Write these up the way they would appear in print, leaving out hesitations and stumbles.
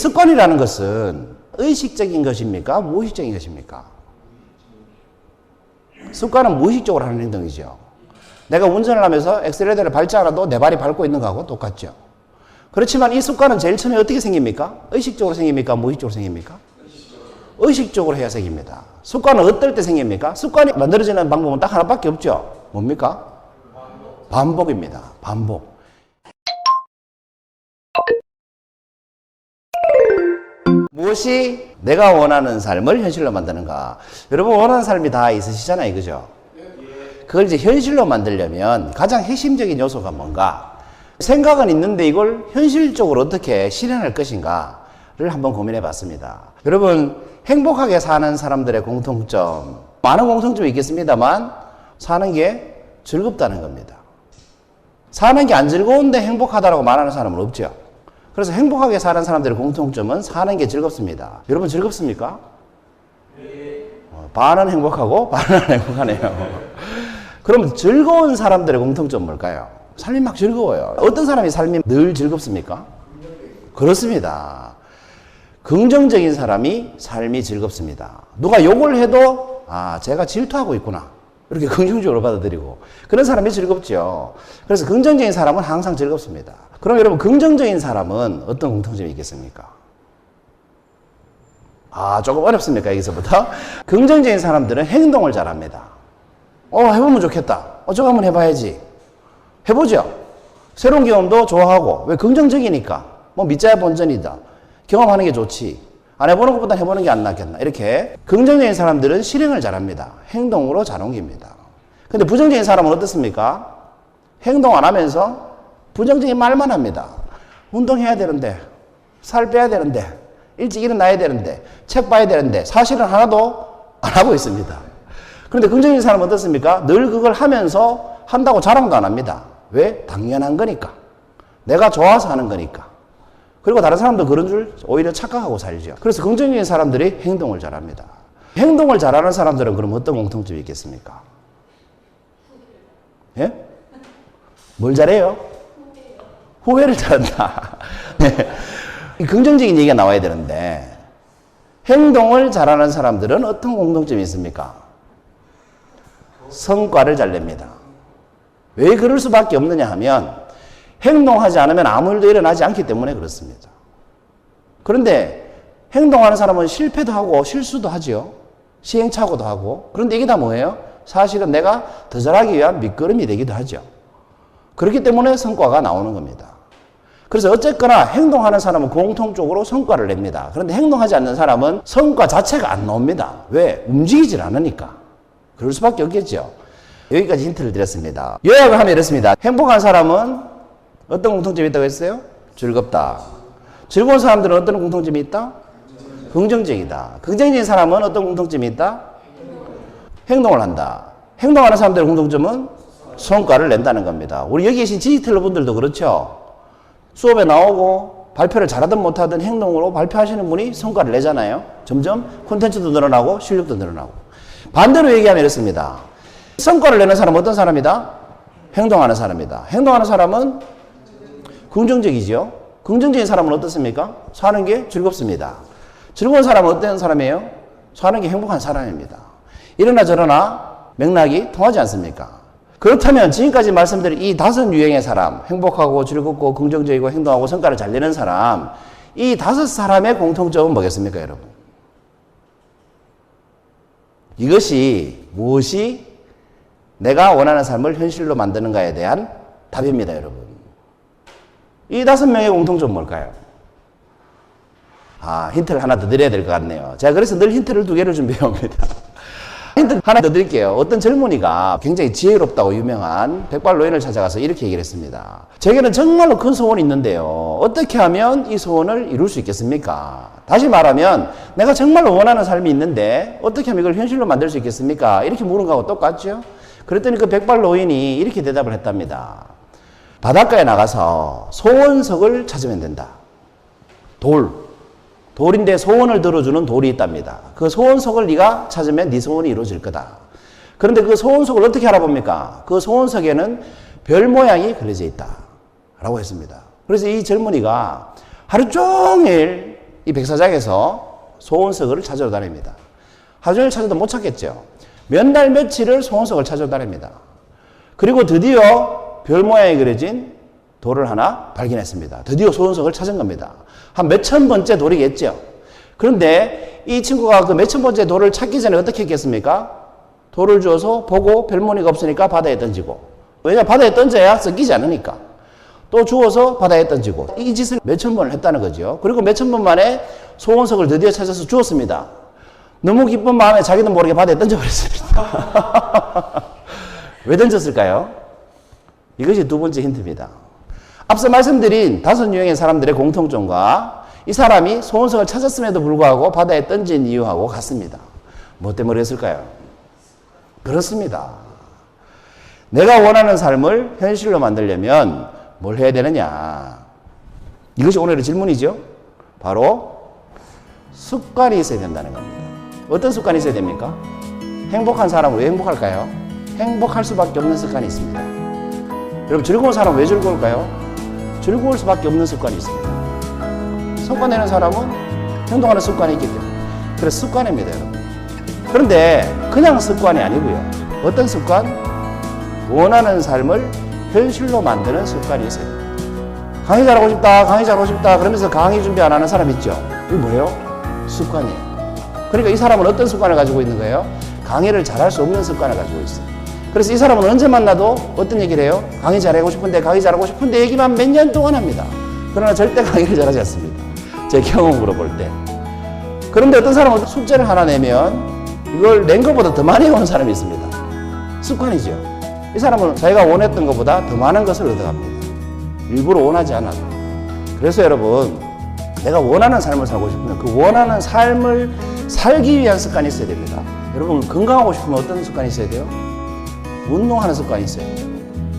습관이라는 것은 의식적인 것입니까? 무의식적인 것입니까? 습관은 무의식적으로 하는 행동이죠. 내가 운전을 하면서 엑셀레이터를 밟지 않아도 내 발이 밟고 있는 거하고 똑같죠. 그렇지만 이 습관은 제일 처음에 어떻게 생깁니까? 의식적으로 생깁니까? 무의식적으로 생깁니까? 의식적으로 해야 생깁니다. 습관은 어떨 때 생깁니까? 습관이 만들어지는 방법은 딱 하나밖에 없죠. 뭡니까? 반복입니다. 반복. 무엇이 내가 원하는 삶을 현실로 만드는가? 여러분 원하는 삶이 다 있으시잖아요. 그죠? 그걸 이제 현실로 만들려면 가장 핵심적인 요소가 뭔가? 생각은 있는데 이걸 현실적으로 어떻게 실현할 것인가를 한번 고민해 봤습니다. 여러분 행복하게 사는 사람들의 공통점, 많은 공통점이 있겠습니다만 사는 게 즐겁다는 겁니다. 사는 게 안 즐거운데 행복하다라고 말하는 사람은 없죠. 그래서 행복하게 사는 사람들의 공통점은 사는 게 즐겁습니다. 여러분 즐겁습니까? 네. 반은 행복하고 반은 안 행복하네요. 그럼 즐거운 사람들의 공통점은 뭘까요? 삶이 막 즐거워요. 어떤 사람이 삶이 늘 즐겁습니까? 그렇습니다. 긍정적인 사람이 삶이 즐겁습니다. 누가 욕을 해도 제가 질투하고 있구나. 이렇게 긍정적으로 받아들이고 그런 사람이 즐겁죠. 그래서 긍정적인 사람은 항상 즐겁습니다. 그럼 여러분 긍정적인 사람은 어떤 공통점이 있겠습니까? 조금 어렵습니까? 여기서부터? 긍정적인 사람들은 행동을 잘합니다. 해보면 좋겠다. 저거 한번 해봐야지. 해보죠. 새로운 경험도 좋아하고 왜 긍정적이니까 믿자야 본전이다. 경험하는 게 좋지. 안 해보는 것보다 해보는 게 안 낫겠나. 이렇게 긍정적인 사람들은 실행을 잘합니다. 행동으로 잘 옮깁니다. 근데 부정적인 사람은 어떻습니까? 행동 안 하면서 부정적인 말만 합니다. 운동해야 되는데, 살 빼야 되는데, 일찍 일어나야 되는데, 책 봐야 되는데 사실은 하나도 안 하고 있습니다. 그런데 긍정적인 사람은 어떻습니까? 늘 그걸 하면서 한다고 자랑도 안 합니다. 왜? 당연한 거니까. 내가 좋아서 하는 거니까. 그리고 다른 사람도 그런 줄 오히려 착각하고 살죠. 그래서 긍정적인 사람들이 행동을 잘합니다. 행동을 잘하는 사람들은 그럼 어떤 공통점이 있겠습니까? 예? 뭘 잘해요? 후회를 잘한다. 네. 긍정적인 얘기가 나와야 되는데 행동을 잘하는 사람들은 어떤 공통점이 있습니까? 성과를 잘 냅니다. 왜 그럴 수밖에 없느냐 하면 행동하지 않으면 아무 일도 일어나지 않기 때문에 그렇습니다. 그런데 행동하는 사람은 실패도 하고 실수도 하죠. 시행착오도 하고. 그런데 이게 다 뭐예요? 사실은 내가 더 잘하기 위한 밑거름이 되기도 하죠. 그렇기 때문에 성과가 나오는 겁니다. 그래서 어쨌거나 행동하는 사람은 공통적으로 성과를 냅니다. 그런데 행동하지 않는 사람은 성과 자체가 안 나옵니다. 왜? 움직이질 않으니까. 그럴 수밖에 없겠죠. 여기까지 힌트를 드렸습니다. 요약을 하면 이렇습니다. 행복한 사람은 어떤 공통점이 있다고 했어요? 즐겁다. 즐거운 사람들은 어떤 공통점이 있다? 긍정적이다. 긍정적인 사람은 어떤 공통점이 있다? 행동을 한다. 행동하는 사람들의 공통점은 성과를 낸다는 겁니다. 우리 여기 계신 디지털 분들도 그렇죠. 수업에 나오고 발표를 잘하든 못하든 행동으로 발표하시는 분이 성과를 내잖아요. 점점 콘텐츠도 늘어나고 실력도 늘어나고. 반대로 얘기하면 이렇습니다. 성과를 내는 사람은 어떤 사람이다? 행동하는 사람이다. 행동하는 사람은 긍정적이죠. 긍정적인 사람은 어떻습니까? 사는 게 즐겁습니다. 즐거운 사람은 어떤 사람이에요? 사는 게 행복한 사람입니다. 이러나 저러나 맥락이 통하지 않습니까? 그렇다면 지금까지 말씀드린 이 5 유형의 사람, 행복하고 즐겁고 긍정적이고 행동하고 성과를 잘 내는 사람, 이 5 사람의 공통점은 뭐겠습니까, 여러분? 이것이 무엇이 내가 원하는 삶을 현실로 만드는가에 대한 답입니다, 여러분. 이 5명의 공통점은 뭘까요? 힌트를 하나 더 드려야 될 것 같네요. 제가 그래서 늘 힌트를 2개를 준비해 옵니다. 힌트 하나 더 드릴게요. 어떤 젊은이가 굉장히 지혜롭다고 유명한 백발노인을 찾아가서 이렇게 얘기를 했습니다. 제게는 정말로 큰 소원이 있는데요. 어떻게 하면 이 소원을 이룰 수 있겠습니까? 다시 말하면 내가 정말로 원하는 삶이 있는데 어떻게 하면 이걸 현실로 만들 수 있겠습니까? 이렇게 물은 거하고 똑같죠? 그랬더니 그 백발노인이 이렇게 대답을 했답니다. 바닷가에 나가서 소원석을 찾으면 된다. 돌인데 소원을 들어주는 돌이 있답니다. 그 소원석을 네가 찾으면 네 소원이 이루어질 거다. 그런데 그 소원석을 어떻게 알아봅니까? 그 소원석에는 별 모양이 그려져 있다 라고 했습니다. 그래서 이 젊은이가 하루 종일 이 백사장에서 소원석을 찾으러 다닙니다. 하루 종일 찾아도 못 찾겠죠. 몇 날 며칠을 소원석을 찾으러 다닙니다. 그리고 드디어 별 모양이 그려진 돌을 하나 발견했습니다. 드디어 소원석을 찾은 겁니다. 한 몇천 번째 돌이겠죠. 그런데 이 친구가 그 몇천 번째 돌을 찾기 전에 어떻게 했겠습니까? 돌을 주어서 보고 별무늬가 없으니까 바다에 던지고, 왜냐 바다에 던져야 썩기지 않으니까, 또 주워서 바다에 던지고, 이 짓을 몇천 번을 했다는 거죠. 그리고 몇천 번 만에 소원석을 드디어 찾아서 주었습니다. 너무 기쁜 마음에 자기도 모르게 바다에 던져버렸습니다. 왜 던졌을까요? 이것이 두 번째 힌트입니다. 앞서 말씀드린 5유형의 사람들의 공통점과 이 사람이 소원석을 찾았음에도 불구하고 바다에 던진 이유하고 같습니다. 뭐 때문에 그랬을까요? 그렇습니다. 내가 원하는 삶을 현실로 만들려면 뭘 해야 되느냐? 이것이 오늘의 질문이죠. 바로 습관이 있어야 된다는 겁니다. 어떤 습관이 있어야 됩니까? 행복한 사람은 왜 행복할까요? 행복할 수밖에 없는 습관이 있습니다. 여러분, 즐거운 사람은 왜 즐거울까요? 즐거울 수밖에 없는 습관이 있습니다. 성과 내는 사람은 행동하는 습관이 있기 때문에. 그래서 습관입니다, 여러분. 그런데 그냥 습관이 아니고요. 어떤 습관? 원하는 삶을 현실로 만드는 습관이 있어요. 강의 잘하고 싶다, 강의 잘하고 싶다 그러면서 강의 준비 안 하는 사람 있죠? 이게 뭐예요? 습관이에요. 그러니까 이 사람은 어떤 습관을 가지고 있는 거예요? 강의를 잘할 수 없는 습관을 가지고 있어요. 그래서 이 사람은 언제 만나도 어떤 얘기를 해요? 강의 잘하고 싶은데 얘기만 몇 년 동안 합니다. 그러나 절대 강의를 잘하지 않습니다. 제 경험으로 볼 때. 그런데 어떤 사람은 숙제를 하나 내면 이걸 낸 것보다 더 많이 해온 사람이 있습니다. 습관이죠. 이 사람은 자기가 원했던 것보다 더 많은 것을 얻어갑니다. 일부러 원하지 않아도. 그래서 여러분, 내가 원하는 삶을 살고 싶으면 그 원하는 삶을 살기 위한 습관이 있어야 됩니다. 여러분, 건강하고 싶으면 어떤 습관이 있어야 돼요? 운동하는 습관이 있어야 돼요.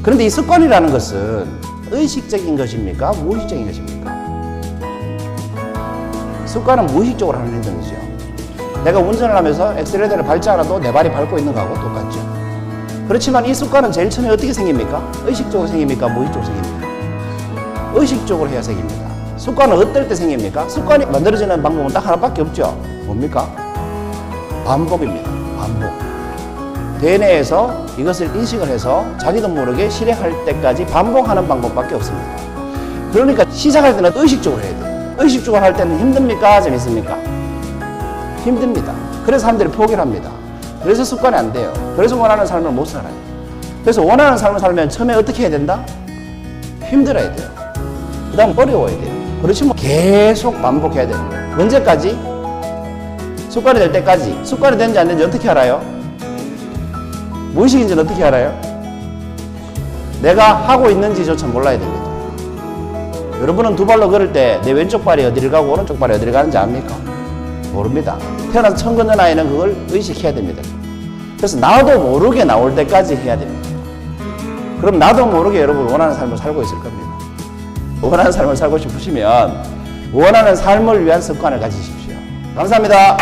그런데 이 습관이라는 것은 의식적인 것입니까? 무의식적인 것입니까? 습관은 무의식적으로 하는 행동이죠. 내가 운전을 하면서 엑셀레이터를 밟지 않아도 내 발이 밟고 있는 거하고 똑같죠. 그렇지만 이 습관은 제일 처음에 어떻게 생깁니까? 의식적으로 생깁니까? 무의식적으로 생깁니까? 의식적으로 해야 생깁니다. 습관은 어떨 때 생깁니까? 습관이 만들어지는 방법은 딱 하나밖에 없죠. 뭡니까? 반복입니다. 반복. 대뇌에서 이것을 인식을 해서 자기도 모르게 실행할 때까지 반복하는 방법밖에 없습니다. 그러니까 시작할 때는 의식적으로 해야 돼요. 의식적으로 할 때는 힘듭니까? 재밌습니까? 힘듭니다. 그래서 사람들이 포기를 합니다. 그래서 습관이 안 돼요. 그래서 원하는 삶을 못 살아요. 그래서 원하는 삶을 살면 처음에 어떻게 해야 된다? 힘들어야 돼요. 그 다음 어려워야 돼요. 그렇지 뭐 계속 반복해야 되는 거예요. 언제까지? 습관이 될 때까지. 습관이 되는지 안 되는지 어떻게 알아요? 무의식인지는 어떻게 알아요? 내가 하고 있는지조차 몰라야 됩니다. 여러분은 두 발로 걸을 때 내 왼쪽 발이 어디를 가고 오른쪽 발이 어디를 가는지 압니까? 모릅니다. 태어나서 처음 걷는 아이는 그걸 의식해야 됩니다. 그래서 나도 모르게 나올 때까지 해야 됩니다. 그럼 나도 모르게 여러분 원하는 삶을 살고 있을 겁니다. 원하는 삶을 살고 싶으시면 원하는 삶을 위한 습관을 가지십시오. 감사합니다.